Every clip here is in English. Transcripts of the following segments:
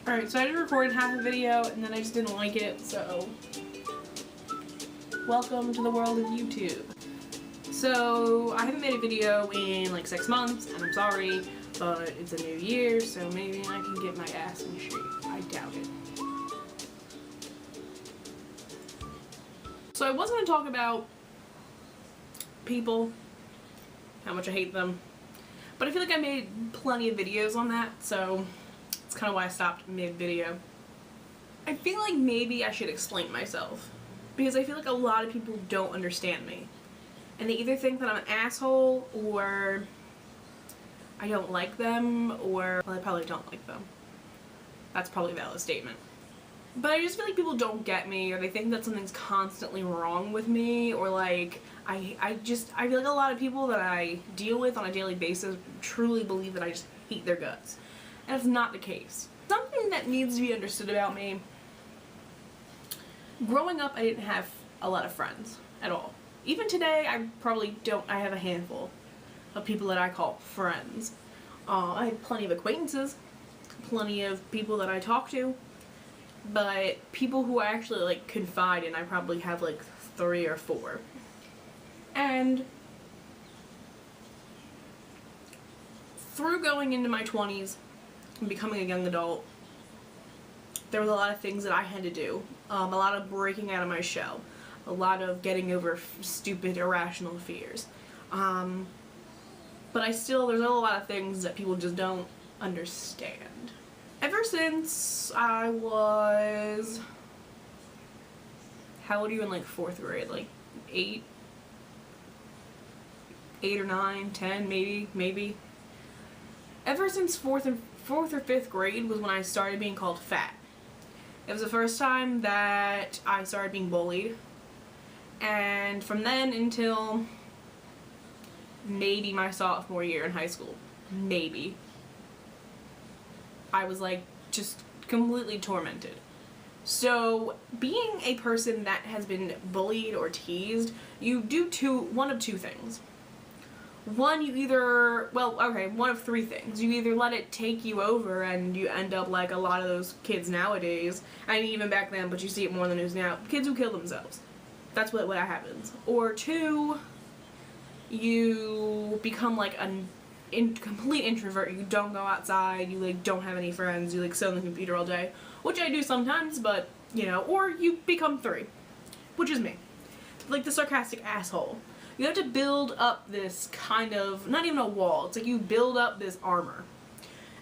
Alright, so I just recorded half a video and then I just didn't like it, so welcome to the world of YouTube. So I haven't made a video in like 6 months, and I'm sorry, but it's a new year, so maybe I can get my ass in shape. I doubt it. So I was going to talk about people, how much I hate them, but I feel like I made plenty of videos on that, so it's kind of why I stopped mid-video. I feel like maybe I should explain myself, because I feel like a lot of people don't understand me. And they either think that I'm an asshole, or I don't like them, or, well, I probably don't like them. That's probably a valid statement. But I just feel like people don't get me, or they think that something's constantly wrong with me, or like, I feel like a lot of people that I deal with on a daily basis truly believe that I just hate their guts. And it's not the case. Something that needs to be understood about me, growing up I didn't have a lot of friends at all. Even today I probably don't. I have a handful of people that I call friends. I have plenty of acquaintances, plenty of people that I talk to, but people who I actually like confide in, I probably have like 3 or 4. And through going into my 20s and becoming a young adult, there was a lot of things that I had to do. A lot of breaking out of my shell. A lot of getting over stupid, irrational fears. But there's still a lot of things that people just don't understand. Ever since I was, how old are you in like 4th grade? Like 8 or 9, 10, maybe. Ever since 4th or 5th grade was when I started being called fat. It was the first time that I started being bullied. And from then until maybe my sophomore year in high school, maybe, I was like just completely tormented. So being a person that has been bullied or teased, you do one of two things. One, you either, one of 3 things. You either let it take you over and you end up like a lot of those kids nowadays, and even back then, but you see it more in the news now, kids who kill themselves. That's what happens. Or 2, you become like a complete introvert. You don't go outside, you like don't have any friends, you like sit on the computer all day, which I do sometimes, but you know, or you become 3, which is me. Like the sarcastic asshole. You have to build up this kind of, not even a wall, it's like you build up this armor.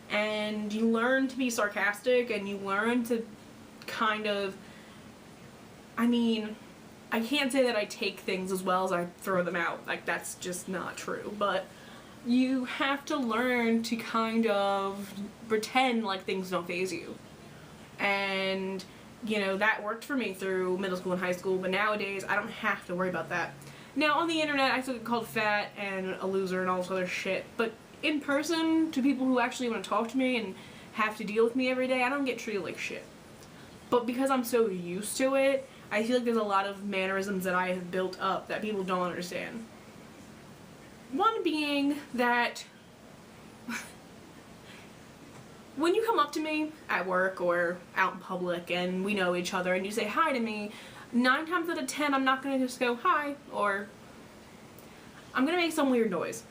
And you learn to be sarcastic, and you learn to kind of, I mean, I can't say that I take things as well as I throw them out. Like, that's just not true. But you have to learn to kind of pretend like things don't faze you. And, you know, that worked for me through middle school and high school, but nowadays I don't have to worry about that. Now, on the internet, I still get called fat and a loser and all this other shit, but in person, to people who actually want to talk to me and have to deal with me every day, I don't get treated like shit. But because I'm so used to it, I feel like there's a lot of mannerisms that I have built up that people don't understand. One being that when you come up to me at work or out in public and we know each other and you say hi to me, 9 times out of 10 I'm not going to just go hi, or I'm going to make some weird noise,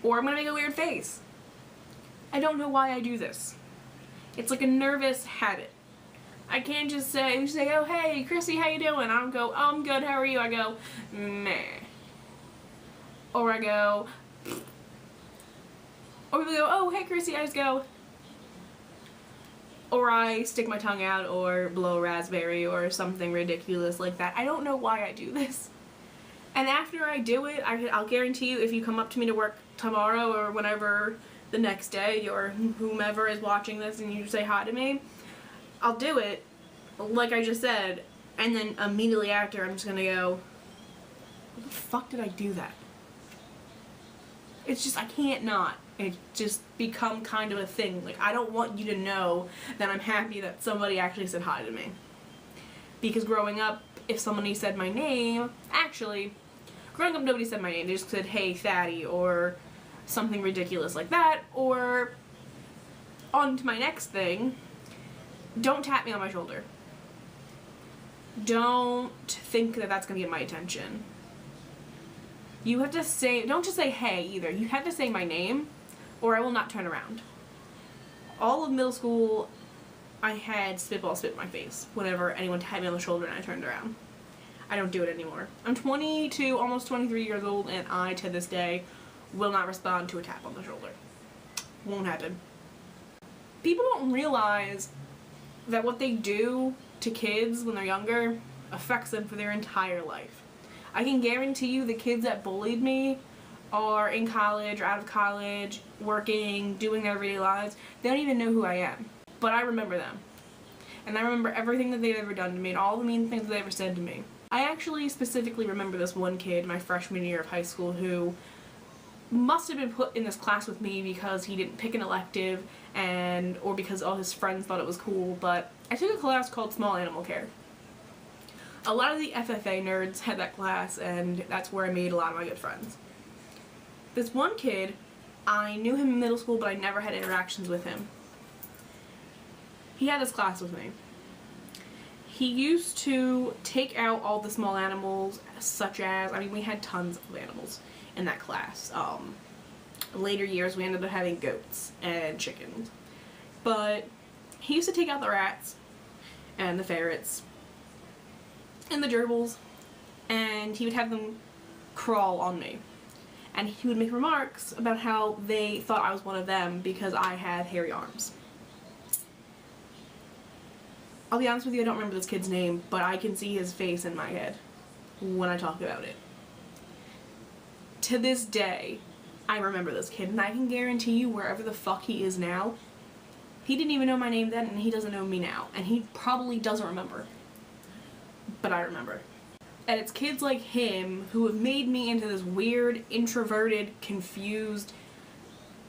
or I'm going to make a weird face. I don't know why I do this. It's like a nervous habit. I can't just say, oh hey Chrissy, how you doing? I don't go, oh I'm good, how are you? I go, meh. Or I go, or people go, oh hey Chrissy, I just go, or I stick my tongue out or blow a raspberry or something ridiculous like that. I don't know why I do this. And after I do it, I'll guarantee you, if you come up to me to work tomorrow or whenever the next day, or whomever is watching this, and you say hi to me, I'll do it, like I just said, and then immediately after I'm just gonna go, what the fuck did I do that? It's just, I can't not. It just become kind of a thing. Like, I don't want you to know that I'm happy that somebody actually said hi to me. Because growing up, if somebody said my name, growing up nobody said my name. They just said, hey fatty, or something ridiculous like that, or on to my next thing. don't tap me on my shoulder. Don't think that that's going to get my attention. You have to say, don't just say hey either. You have to say my name or I will not turn around. All of middle school, I had spitball spit in my face whenever anyone tapped me on the shoulder and I turned around. I don't do it anymore. I'm 22, almost 23 years old, and I, to this day, will not respond to a tap on the shoulder. Won't happen. People don't realize that what they do to kids when they're younger affects them for their entire life. I can guarantee you the kids that bullied me are in college or out of college, working, doing their everyday lives. They don't even know who I am. But I remember them. And I remember everything that they've ever done to me and all the mean things that they ever said to me. I actually specifically remember this one kid my freshman year of high school who must have been put in this class with me because he didn't pick an elective or because all his friends thought it was cool, but I took a class called Small Animal Care. A lot of the FFA nerds had that class, and that's where I made a lot of my good friends. This one kid, I knew him in middle school, but I never had interactions with him. He had this class with me. He used to take out all the small animals, such as, we had tons of animals in that class. Later years, we ended up having goats and chickens. But he used to take out the rats and the ferrets and the gerbils, and he would have them crawl on me. And he would make remarks about how they thought I was one of them because I had hairy arms. I'll be honest with you, I don't remember this kid's name, but I can see his face in my head when I talk about it. To this day, I remember this kid, and I can guarantee you wherever the fuck he is now, he didn't even know my name then, and he doesn't know me now, and he probably doesn't remember. But I remember. And it's kids like him who have made me into this weird, introverted, confused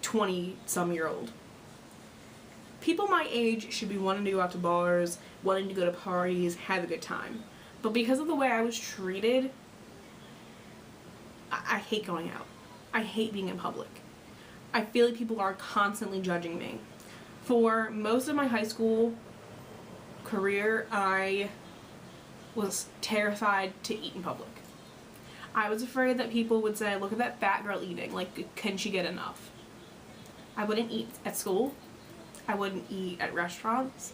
20-some-year-old. People my age should be wanting to go out to bars, wanting to go to parties, have a good time. But because of the way I was treated, I hate going out. I hate being in public. I feel like people are constantly judging me. For most of my high school career, I was terrified to eat in public. I was afraid that people would say, look at that fat girl eating, like, can she get enough? I wouldn't eat at school. I wouldn't eat at restaurants.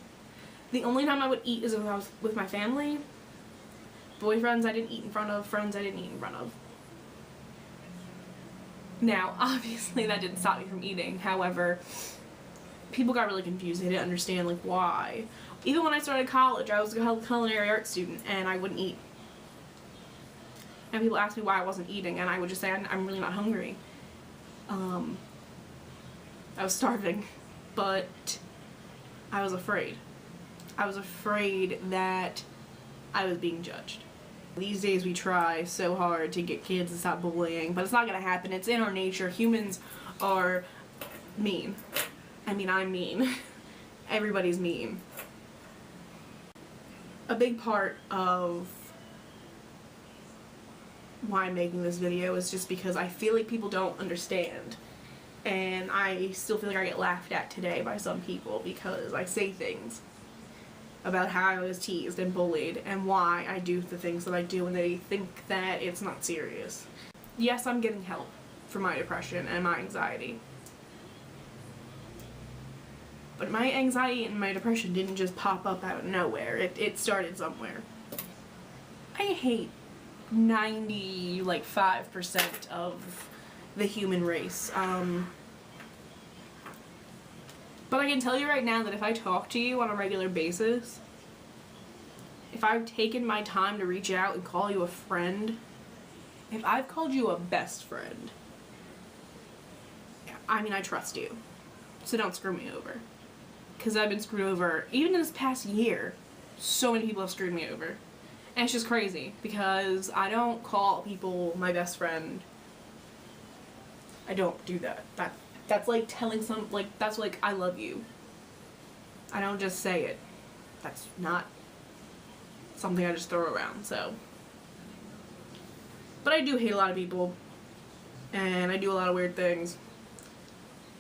The only time I would eat is if I was with my family. Boyfriends I didn't eat in front of, friends I didn't eat in front of. Now, obviously that didn't stop me from eating. However, people got really confused. They didn't understand, like, why. Even when I started college, I was a culinary arts student, and I wouldn't eat. And people asked me why I wasn't eating, and I would just say, I'm really not hungry. I was starving. But I was afraid. I was afraid that I was being judged. These days we try so hard to get kids to stop bullying, but it's not gonna happen. It's in our nature. Humans are mean. I'm mean. Everybody's mean. A big part of why I'm making this video is just because I feel like people don't understand. And I still feel like I get laughed at today by some people because I say things about how I was teased and bullied and why I do the things that I do, and they think that it's not serious. Yes, I'm getting help for my depression and my anxiety. But my anxiety and my depression didn't just pop up out of nowhere. It started somewhere. I hate 95% of the human race. But I can tell you right now that if I talk to you on a regular basis, if I've taken my time to reach out and call you a friend, if I've called you a best friend, I trust you. So don't screw me over. Because I've been screwed over, even in this past year, so many people have screwed me over. And it's just crazy, because I don't call people my best friend. I don't do that. That's like telling that's like, I love you. I don't just say it. That's not something I just throw around, so. But I do hate a lot of people, and I do a lot of weird things.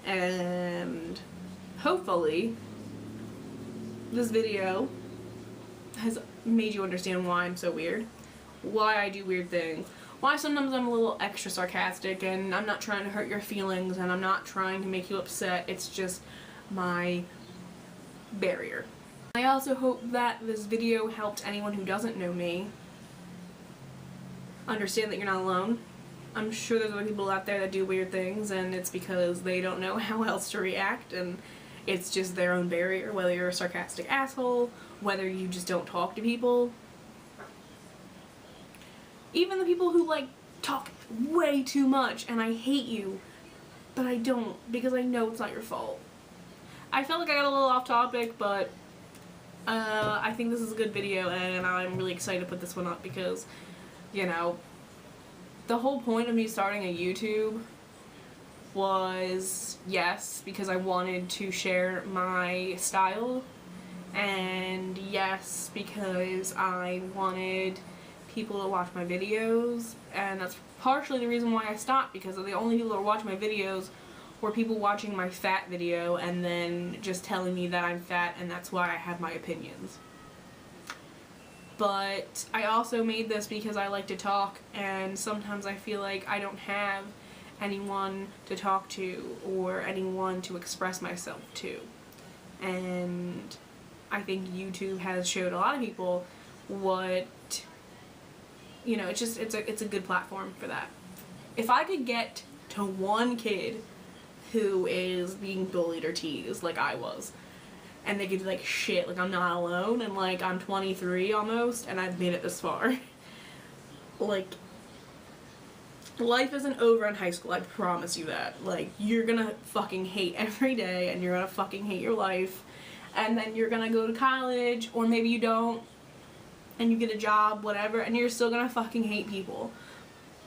And hopefully this video has made you understand why I'm so weird, why I do weird things, why sometimes I'm a little extra sarcastic, and I'm not trying to hurt your feelings, and I'm not trying to make you upset. It's just my barrier. I also hope that this video helped anyone who doesn't know me understand that you're not alone. I'm sure there's other people out there that do weird things, and it's because they don't know how else to react, and it's just their own barrier, whether you're a sarcastic asshole, whether you just don't talk to people. Even the people who, like, talk way too much, and I hate you, but I don't, because I know it's not your fault. I felt like I got a little off topic, but I think this is a good video, and I'm really excited to put this one up because, you know, the whole point of me starting a YouTube was, yes, because I wanted to share my style, and yes, because I wanted people to watch my videos, and that's partially the reason why I stopped, because the only people that watch my videos were people watching my fat video and then just telling me that I'm fat and that's why I have my opinions. But I also made this because I like to talk, and sometimes I feel like I don't have anyone to talk to or anyone to express myself to. And I think YouTube has showed a lot of people what, you know, it's a good platform for that. If I could get to one kid who is being bullied or teased like I was, and they could be like, shit, like I'm not alone, and like I'm 23 almost and I've made it this far. Like, life isn't over in high school, I promise you that. Like, you're gonna fucking hate every day, and you're gonna fucking hate your life, and then you're gonna go to college, or maybe you don't, and you get a job, whatever, and you're still gonna fucking hate people.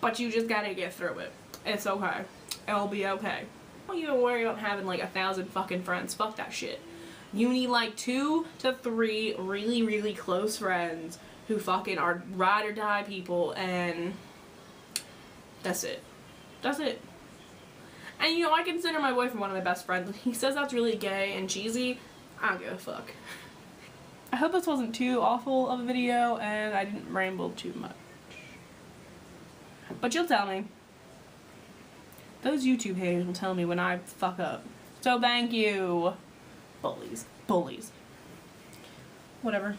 But you just gotta get through it. It's okay. It'll be okay. Don't even worry about having like 1,000 fucking friends. Fuck that shit. You need like 2 to 3 really, really close friends who fucking are ride or die people, and that's it. That's it. And you know, I consider my boyfriend one of my best friends. He says that's really gay and cheesy. I don't give a fuck. I hope this wasn't too awful of a video and I didn't ramble too much. But you'll tell me. Those YouTube haters will tell me when I fuck up. So thank you. Bullies. Bullies. Whatever.